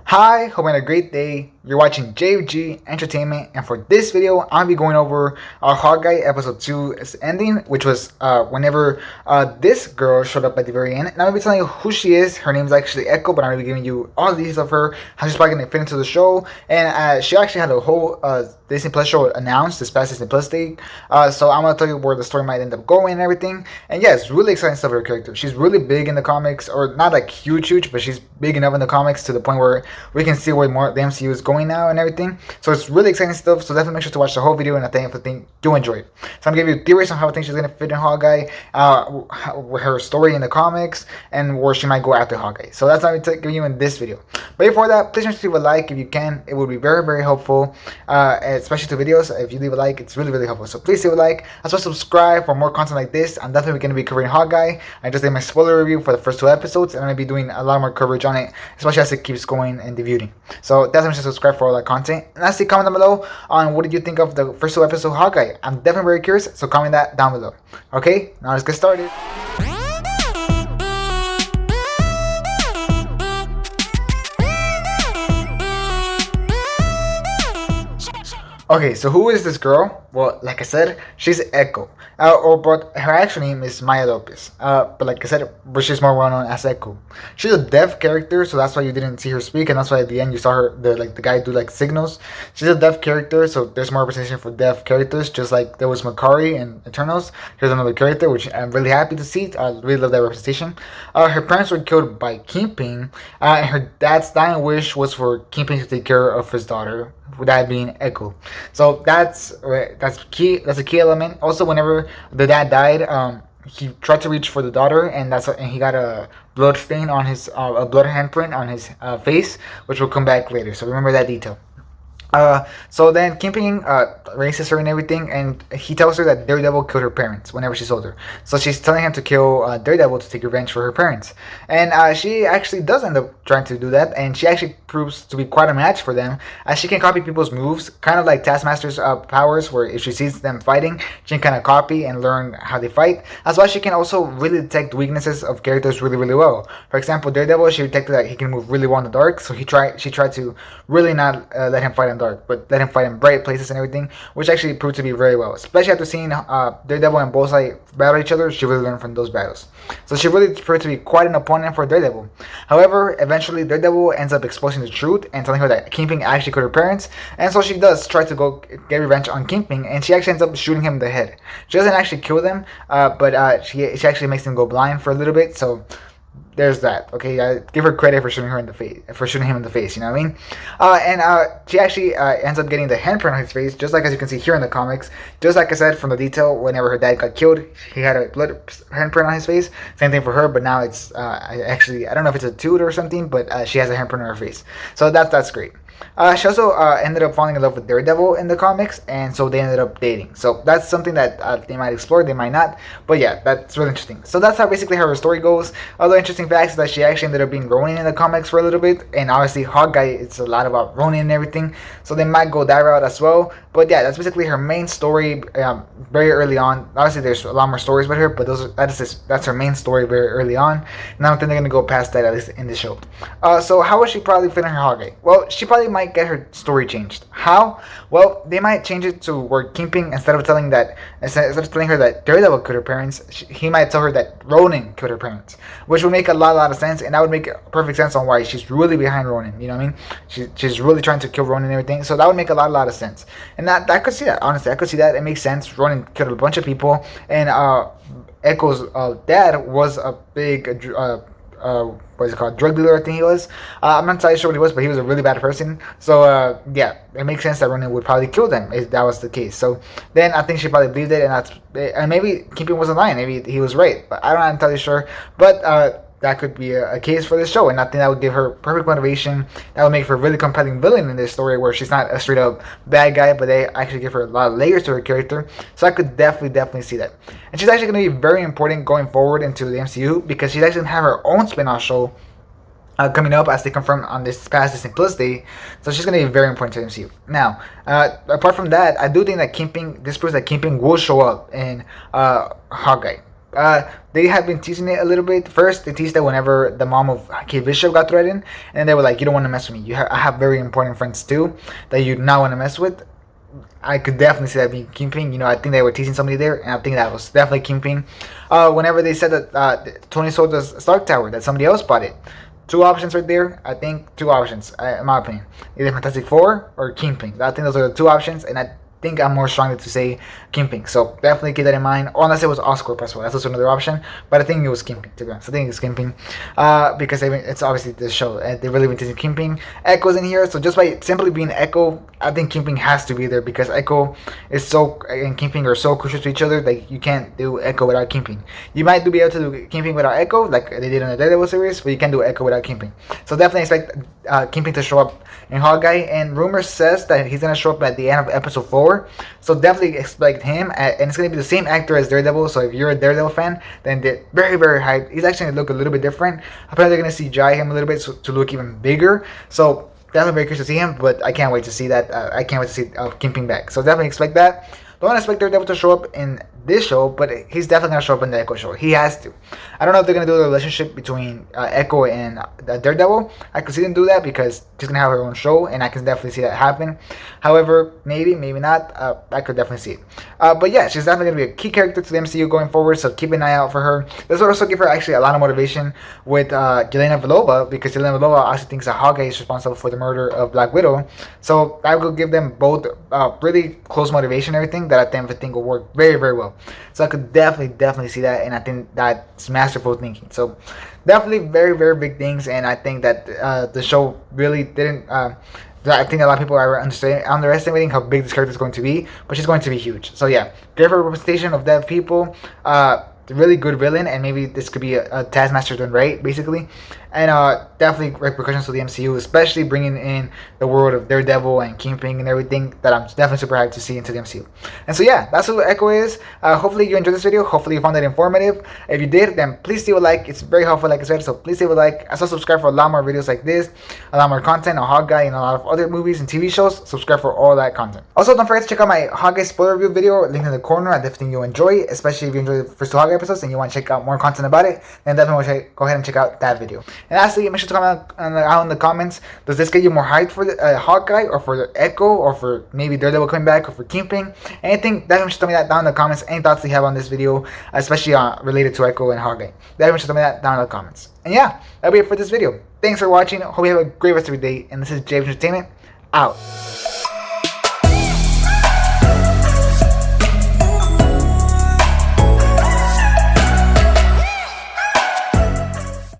Hi, hope you had a great day. You're watching JG Entertainment, and for this video, I'll be going over Hawkeye episode 2's ending, which was whenever this girl showed up at the very end. And I'm gonna be telling you who she is. Her name is actually Echo, but I'm gonna be giving you all the details of her, how she's probably gonna fit into the show. And she actually had a whole Disney Plus show announced this past Disney Plus day. So I'm gonna tell you where the story might end up going and everything. And yeah, it's really exciting stuff for her character. She's really big in the comics, or not like huge, but she's big enough in the comics to the point where we can see where more the MCU is going now and everything. So it's really exciting stuff. So definitely make sure to watch the whole video, and I think do enjoy it. So I'm gonna give you theories on how I think she's gonna fit in Hawkeye, her story in the comics, and where she might go after Hawkeye. So that's what I'm gonna give you in this video. But before that, please make sure to leave a like if you can. It would be very helpful, especially to videos. If you leave a like, it's really helpful. So please leave a like. As well, subscribe for more content like this. I'm definitely gonna be covering Hawkeye. I just did my spoiler review for the first 2 episodes, and I'm gonna be doing a lot more coverage on it, especially as it keeps going and debuting. So definitely subscribe for all that content. And lastly, comment down below on what did you think of the first 2 episodes of Hawkeye. I'm definitely very curious, so comment that down below. Okay, now let's get started. Okay, so who is this girl? Well, like I said, she's Echo. But her actual name is Maya Lopez. But like I said, but she's more well known as Echo. She's a deaf character, so that's why you didn't see her speak, and that's why at the end you saw her, the guy do like signals. She's a deaf character, so there's more representation for deaf characters, just like there was Makari in Eternals. Here's another character, which I'm really happy to see. I really love that representation. Her parents were killed by Kingpin, and her dad's dying wish was for Kingpin to take care of his daughter, with that being Echo. So that's key. That's a key element. Also, whenever the dad died, he tried to reach for the daughter, and he got a blood stain on his a blood handprint on his face, which will come back later. So remember that detail. So then Kingpin raises her and everything, and he tells her that Daredevil killed her parents whenever she's older. So she's telling him to kill Daredevil to take revenge for her parents. And she actually does end up trying to do that, and she actually proves to be quite a match for them, as she can copy people's moves, kind of like Taskmaster's powers, where if she sees them fighting, she can kind of copy and learn how they fight. As well, she can also really detect weaknesses of characters really well. For example, Daredevil, she detected that he can move really well in the dark, so she tried to really not let him fight in the dark, but let him fight in bright places and everything, which actually proved to be very well. Especially after seeing Daredevil and Bullseye battle each other, she really learned from those battles. So she really proved to be quite an opponent for Daredevil. However, eventually Daredevil ends up exposing the truth and telling her that Kingpin actually killed her parents, and so she does try to go get revenge on Kingpin, and she actually ends up shooting him in the head. She doesn't actually kill them, but she actually makes them go blind for a little bit. So there's that. Okay, I give her credit for shooting him in the face. You know what I mean? And she actually ends up getting the handprint on his face, just like as you can see here in the comics. Just like I said from the detail, whenever her dad got killed, he had a blood handprint on his face. Same thing for her, but now it's I don't know if it's a tooth or something, but she has a handprint on her face. So that's great. She also ended up falling in love with Daredevil in the comics, and so they ended up dating. So that's something that they might explore, they might not. But yeah, that's really interesting. So that's how basically how her story goes. Other interesting facts is that she actually ended up being Ronin in the comics for a little bit, and obviously Hawkeye, it's a lot about Ronin and everything. So they might go that route as well. But yeah, that's basically her main story very early on. Obviously, there's a lot more stories with her, but that's her main story very early on. And I don't think they're going to go past that, at least in the show. So how would she probably fit in her Hawkeye? Well, she probably might get her story changed. How? Well, they might change it to where Kingpin, instead of telling her that Daredevil killed her parents, he might tell her that Ronin killed her parents, which would make a lot of sense, and that would make perfect sense on why she's really behind Ronin. You know what I mean? She's really trying to kill Ronin and everything. So that would make a lot of sense. And that I could see that. Honestly, I could see that. It makes sense. Ronin killed a bunch of people, and Echo's dad was a big what is it called, drug dealer, I think he was. I'm not entirely sure what he was, but he was a really bad person. So yeah, it makes sense that Ronin would probably kill them if that was the case. So then I think she probably believed it, and maybe Kingpin wasn't lying, maybe he was right, but I'm not entirely sure. But that could be a case for this show, and I think that would give her perfect motivation. That would make her a really compelling villain in this story, where she's not a straight up bad guy, but they actually give her a lot of layers to her character. So I could definitely see that. And she's actually going to be very important going forward into the MCU, because she's actually going to have her own spin-off show coming up, as they confirmed on this past Disney Plus day. So she's going to be very important to the MCU. Now, apart from that, I do think that this proves that Kingpin will show up in Hawkeye. They have been teasing it a little bit. First, they teased it whenever the mom of Kate Bishop got threatened, and then they were like, "You don't want to mess with me. I have very important friends too that you do not want to mess with." I could definitely see that being Kingpin. You know, I think they were teasing somebody there, and I think that was definitely Kingpin. Whenever they said that Tony sold the Stark Tower, that somebody else bought it. Two options right there. I think two options, in my opinion. Either Fantastic Four or Kingpin. I think those are the two options, and I think I'm more strongly to say Kingpin. So definitely keep that in mind. Or unless it was Oscorp as well. That's also another option. But I think it was Kingpin, to be honest. I think it's Kingpin. Because it's obviously the show. And they really been teasing Kingpin. Echo's in here. So just by simply being Echo, I think Kingpin has to be there. Because Echo is and Kingpin are so crucial to each other. Like, you can't do Echo without Kingpin. You might be able to do Kingpin without Echo, like they did in the Daredevil series. But you can't do Echo without Kingpin. So definitely expect Kingpin to show up in Hawkeye. And rumor says that he's going to show up at the end of episode 4. So definitely expect him, and it's going to be the same actor as Daredevil. So if you're a Daredevil fan, then they're very, very hyped. He's actually going to look a little bit different. Apparently they're going to CGI him a little bit to look even bigger. So definitely very curious to see him, but I can't wait to see that. I can't wait to see Kingpin back. So definitely expect that. Don't expect Daredevil to show up in this show, but he's definitely going to show up in the Echo show. He has to. I don't know if they're going to do a relationship between Echo and Daredevil. I could see them do that because she's going to have her own show, and I can definitely see that happen. However, maybe not. I could definitely see it. But yeah, she's definitely going to be a key character to the MCU going forward, so keep an eye out for her. This will also give her actually a lot of motivation with Yelena Belova, because Yelena Belova actually thinks that Hawkeye is responsible for the murder of Black Widow. So that will give them both really close motivation and everything that I think will work very, very well. So I could definitely see that, and I think that's masterful thinking. So definitely very, very big things, and I think that the show really didn't. I think a lot of people are underestimating how big this character is going to be, but she's going to be huge. So yeah, great representation of deaf people. Really good villain, and maybe this could be a Taskmaster done right, basically. And definitely repercussions to the MCU, especially bringing in the world of Daredevil and Kingpin and everything that I'm definitely super hyped to see into the MCU. And so yeah, that's what Echo is. Hopefully you enjoyed this video. Hopefully you found it informative. If you did, then please leave a like. It's very helpful, like I said. So please leave a like. Also subscribe for a lot more videos like this, a lot more content on Hawkeye and a lot of other movies and TV shows. Subscribe for all that content. Also, don't forget to check out my Hawkeye spoiler review video, linked in the corner. I definitely think you'll enjoy it, especially if you enjoy the first 2 Hawkeye episodes and you want to check out more content about it. Then definitely go ahead and check out that video. And lastly, make sure to comment out in the comments, does this get you more hyped for the Hawkeye, or for the Echo, or for maybe Daredevil coming back, or for Kingpin? Anything, definitely tell me that down in the comments. Any thoughts you have on this video, especially related to Echo and Hawkeye, definitely tell me that down in the comments. And yeah, that'll be it for this video. Thanks for watching. Hope you have a great rest of your day, and this is James Entertainment, out.